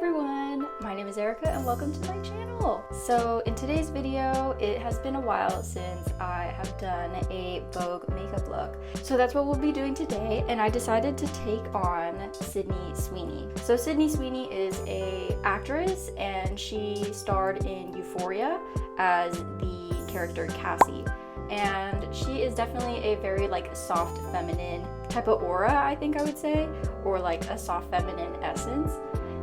everyone, my name is Erika and welcome to my channel. So in today's video, it has been a while since I have done a Vogue makeup look. So that's what we'll be doing today, and I decided to take on Sydney Sweeney. So Sydney Sweeney is an actress and she starred in Euphoria as the character Cassie. And she is definitely a very soft feminine type of aura, I think I would say, or like a soft feminine essence.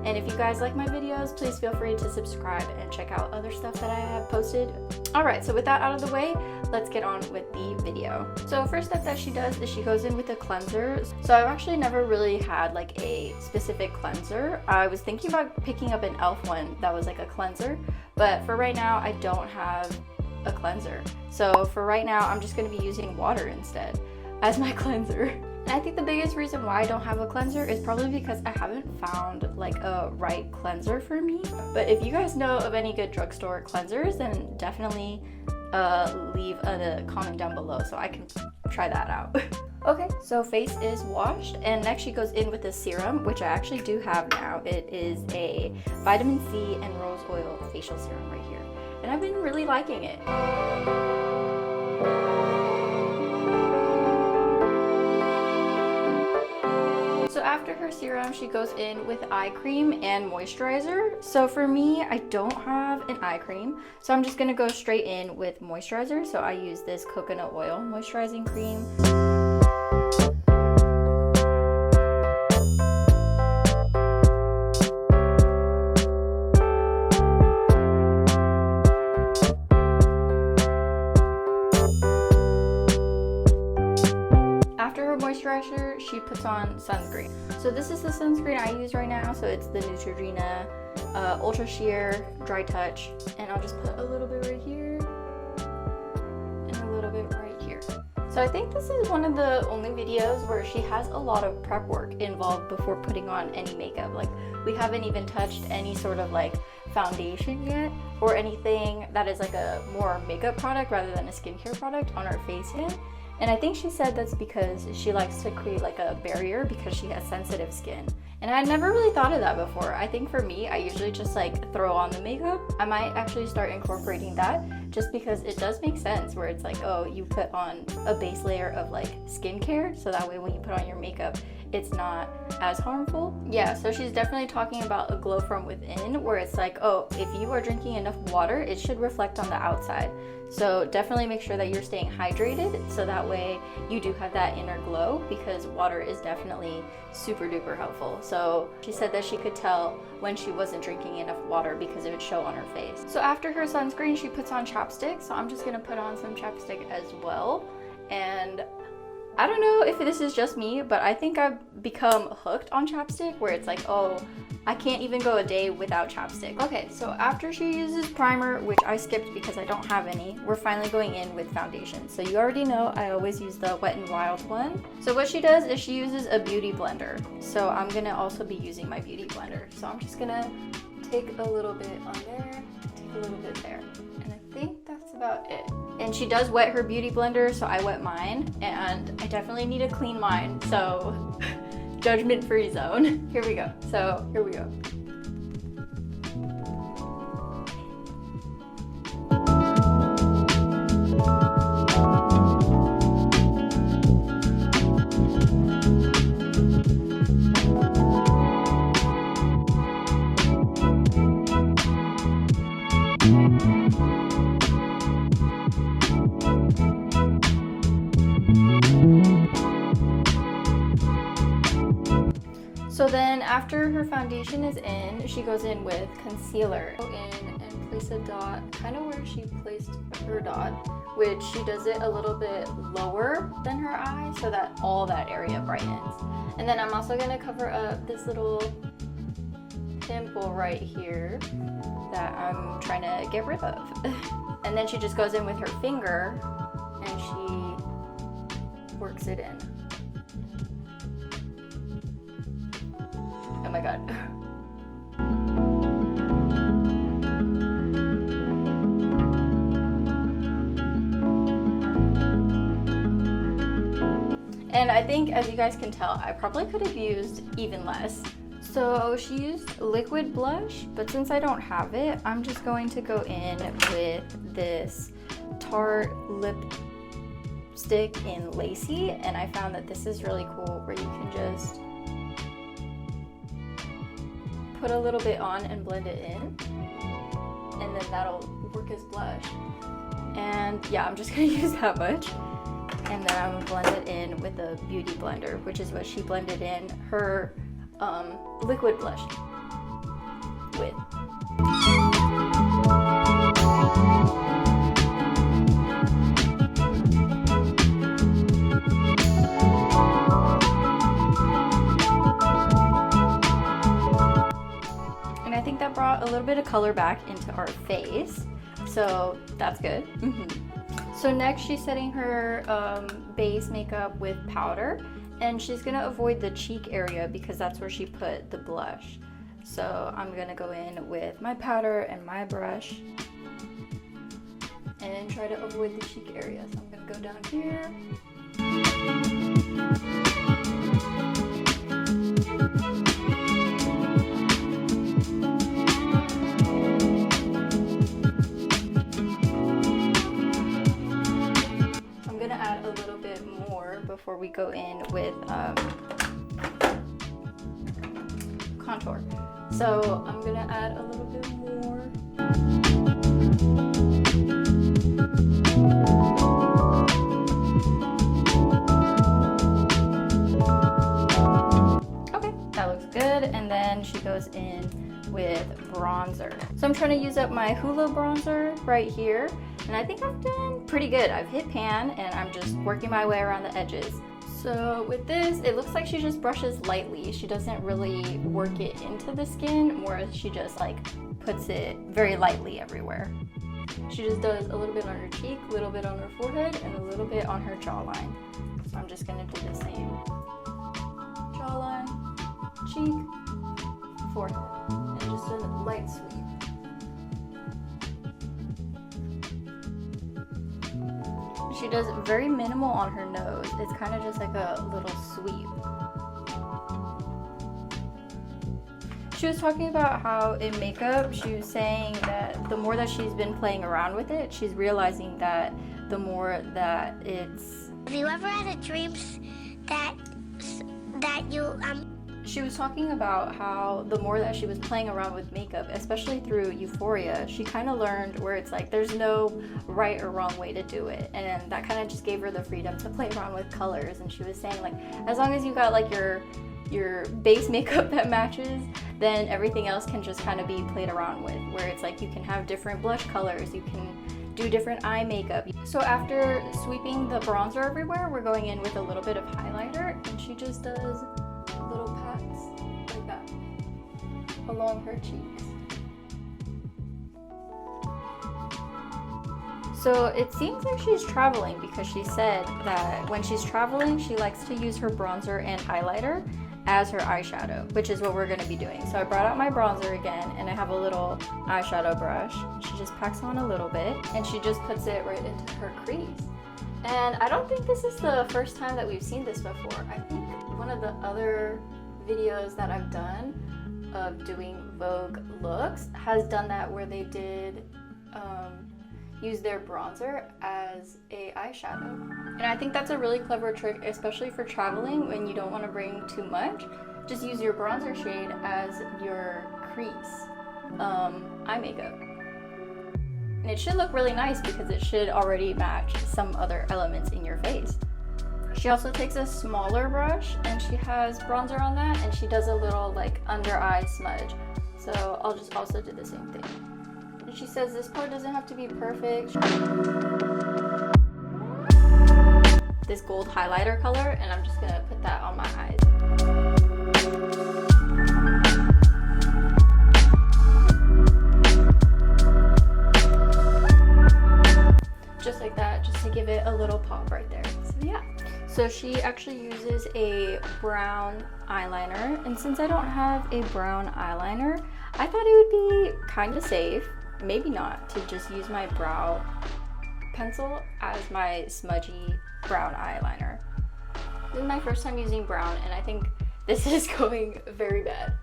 And if you guys like my videos, please feel free to subscribe and check out other stuff that I have posted. Alright, so with that out of the way, let's get on with the video. So first step that she does is she goes in with a cleanser. So I've actually never really had like a specific cleanser. I was thinking about picking up an e.l.f. one that was like a cleanser, but for right now I don't have a cleanser. So for right now I'm just going to be using water instead as my cleanser. And I think the biggest reason why I don't have a cleanser is probably because I haven't found like a right cleanser for me. But if you guys know of any good drugstore cleansers, then definitely leave a comment down below so I can try that out. Okay, so face is washed, and next she goes in with a serum, which I actually do have now. It is a vitamin C and rose oil facial serum right here, and I've been really liking it. So after her serum, she goes in with eye cream and moisturizer. So for me, I don't have an eye cream, so I'm just gonna go straight in with moisturizer. So I use this coconut oil moisturizing cream. Moisturizer, she puts on sunscreen. So this is the sunscreen I use right now. So it's the Neutrogena Ultra Sheer Dry Touch, and I'll just put a little bit right here and a little bit right here. So I think this is one of the only videos where she has a lot of prep work involved before putting on any makeup. Like, we haven't even touched any sort of like foundation yet, or anything that is like a more makeup product rather than a skincare product on her face yet. And I think she said that's because she likes to create like a barrier because she has sensitive skin. And I never really thought of that before. I think for me, I usually just like throw on the makeup. I might actually start incorporating that just because it does make sense, where it's like, oh, you put on a base layer of like skincare, so that way when you put on your makeup, it's not as harmful. Yeah, so she's definitely talking about a glow from within, where it's like, oh, if you are drinking enough water, it should reflect on the outside. So definitely make sure that you're staying hydrated, so that way you do have that inner glow, because water is definitely super duper helpful. So she said that she could tell when she wasn't drinking enough water because it would show on her face. So after her sunscreen, she puts on chapstick. So I'm just gonna put on some chapstick as well. And I don't know if this is just me, but I think I've become hooked on chapstick, where it's like, oh, I can't even go a day without chapstick. Okay, so after she uses primer, which I skipped because I don't have any, we're finally going in with foundation. So you already know I always use the Wet n Wild one. So what she does is she uses a beauty blender. So I'm gonna also be using my beauty blender. So I'm just gonna take a little bit on there, take a little bit there. And I think that's about it. And she does wet her beauty blender, so I wet mine, and I definitely need to clean mine, so judgment-free zone. Here we go. So here we go. So then after her foundation is in, she goes in with concealer. Go in and place a dot kind of where she placed her dot, which she does it a little bit lower than her eye so that all that area brightens. And then I'm also going to cover up this little pimple right here that I'm trying to get rid of. And then she just goes in with her finger and she works it in. Oh my god. And I think, as you guys can tell, I probably could have used even less. So she used liquid blush, but since I don't have it, I'm just going to go in with this Tarte lipstick in Lacy, and I found that this is really cool where you can just put a little bit on and blend it in, and then that'll work as blush. And yeah, I'm just gonna use that much, and then I'm gonna blend it in with a beauty blender, which is what she blended in her liquid blush with. And I think that brought a little bit of color back into our face, so that's good. So next she's setting her base makeup with powder, and she's gonna avoid the cheek area because that's where she put the blush. So I'm gonna go in with my powder and my brush and try to avoid the cheek area. So I'm gonna go down here. I'm gonna add a little bit more before we go in with contour. So I'm gonna add a little bit more. Okay, that looks good. And then she goes in with bronzer. So I'm trying to use up my Hoola bronzer right here, and I think I've done pretty good. I've hit pan and I'm just working my way around the edges. So with this, it looks like she just brushes lightly. She doesn't really work it into the skin, whereas she just like puts it very lightly everywhere. She just does a little bit on her cheek, a little bit on her forehead, and a little bit on her jawline. So I'm just gonna do the same. Jawline, cheek, forehead, and just a light sweep. She does very minimal on her nose. It's kind of just like a little sweep. She was talking about how in makeup, she was saying that the more that she's been playing around with it, she's realizing that the more that it's... Have you ever had a dream that you She was talking about how the more that she was playing around with makeup, especially through Euphoria, she kind of learned where it's like there's no right or wrong way to do it, and that kind of just gave her the freedom to play around with colors. And she was saying like, as long as you got like your base makeup that matches, then everything else can just kind of be played around with, where it's like you can have different blush colors, you can do different eye makeup. So after sweeping the bronzer everywhere, we're going in with a little bit of highlighter, and she just does little pats like that along her cheeks. So it seems like she's traveling, because she said that when she's traveling, she likes to use her bronzer and highlighter as her eyeshadow, which is what we're going to be doing. So I brought out my bronzer again, and I have a little eyeshadow brush. She just packs on a little bit, and she just puts it right into her crease. And I don't think this is the first time that we've seen this before. I think one of the other videos that I've done of doing Vogue looks has done that, where they did use their bronzer as a eyeshadow. And I think that's a really clever trick, especially for traveling when you don't want to bring too much. Just use your bronzer shade as your crease eye makeup. And it should look really nice because it should already match some other elements in your face. She also takes a smaller brush and she has bronzer on that, and she does a little like under eye smudge. So I'll just also do the same thing. And she says this part doesn't have to be perfect. This gold highlighter color, and I'm just gonna put that on my eyes. Just like that, just to give it a little pop right there. So yeah. So she actually uses a brown eyeliner, and since I don't have a brown eyeliner, I thought it would be kind of safe, maybe not, to just use my brow pencil as my smudgy brown eyeliner. This is my first time using brown, and I think this is going very bad.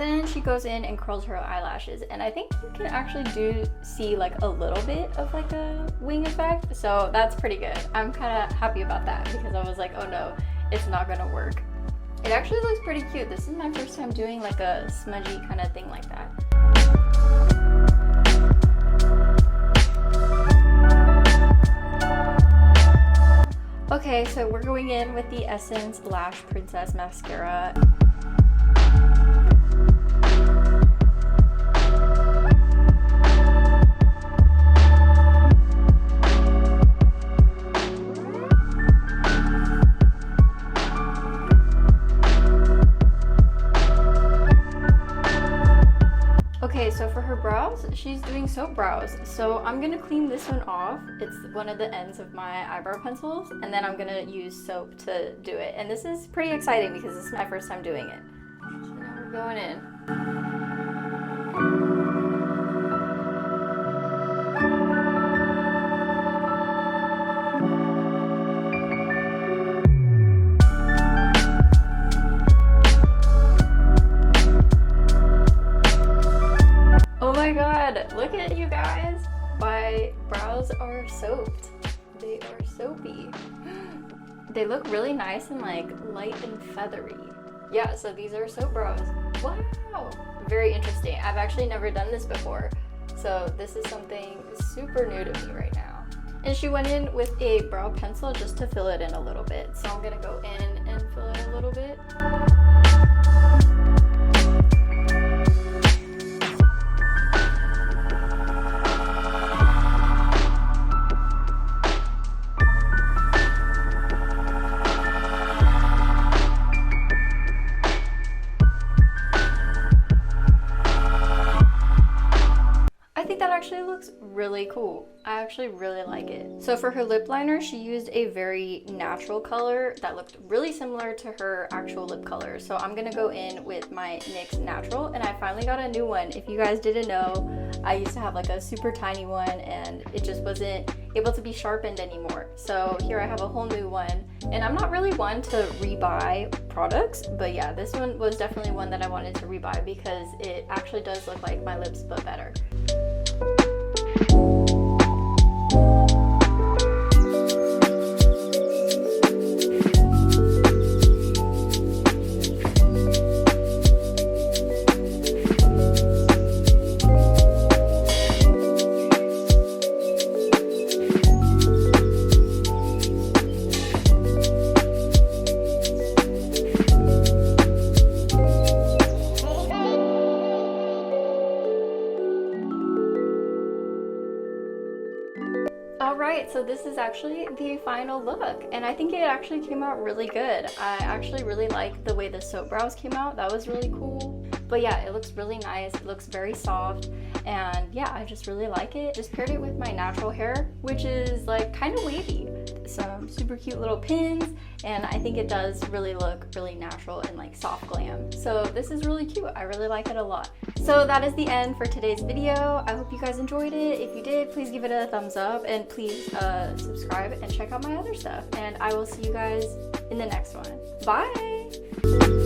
then she goes in and curls her eyelashes, and I think you can actually see like a little bit of like a wing effect, so that's pretty good. I'm kind of happy about that because I was like, oh no, it's not gonna work. It actually looks pretty cute. This is my first time doing like a smudgy kind of thing like that. Okay, so we're going in with the Essence Lash Princess Mascara. Okay, so for her brows, she's doing soap brows. So I'm gonna clean this one off. It's one of the ends of my eyebrow pencils, and then I'm gonna use soap to do it. And this is pretty exciting because this is my first time doing it. So now we're going in. Oh my god, look at you guys. My brows are soaped. They are soapy. They look really nice and like light and feathery. Yeah, so these are soap brows. Wow, very interesting. I've actually never done this before. So this is something super new to me right now. And she went in with a brow pencil just to fill it in a little bit. So I'm gonna go in and fill it a little bit. Actually looks really cool. I actually really like it. So for her lip liner, she used a very natural color that looked really similar to her actual lip color. So I'm gonna go in with my NYX Natural, and I finally got a new one. If you guys didn't know, I used to have like a super tiny one and it just wasn't able to be sharpened anymore. So here I have a whole new one, and I'm not really one to rebuy products, but yeah, this one was definitely one that I wanted to rebuy because it actually does look like my lips but better. Alright, so this is actually the final look, and I think it actually came out really good. I actually really like the way the soap brows came out. That was really cool. But yeah, it looks really nice. It looks very soft, and yeah, I just really like it. Just paired it with my natural hair, which is like kind of wavy. Some super cute little pins, and I think it does really look really natural and like soft glam. So this is really cute. I really like it a lot. So that is the end for today's video. I hope you guys enjoyed it. If you did, please give it a thumbs up, and please subscribe and check out my other stuff. And I will see you guys in the next one. Bye!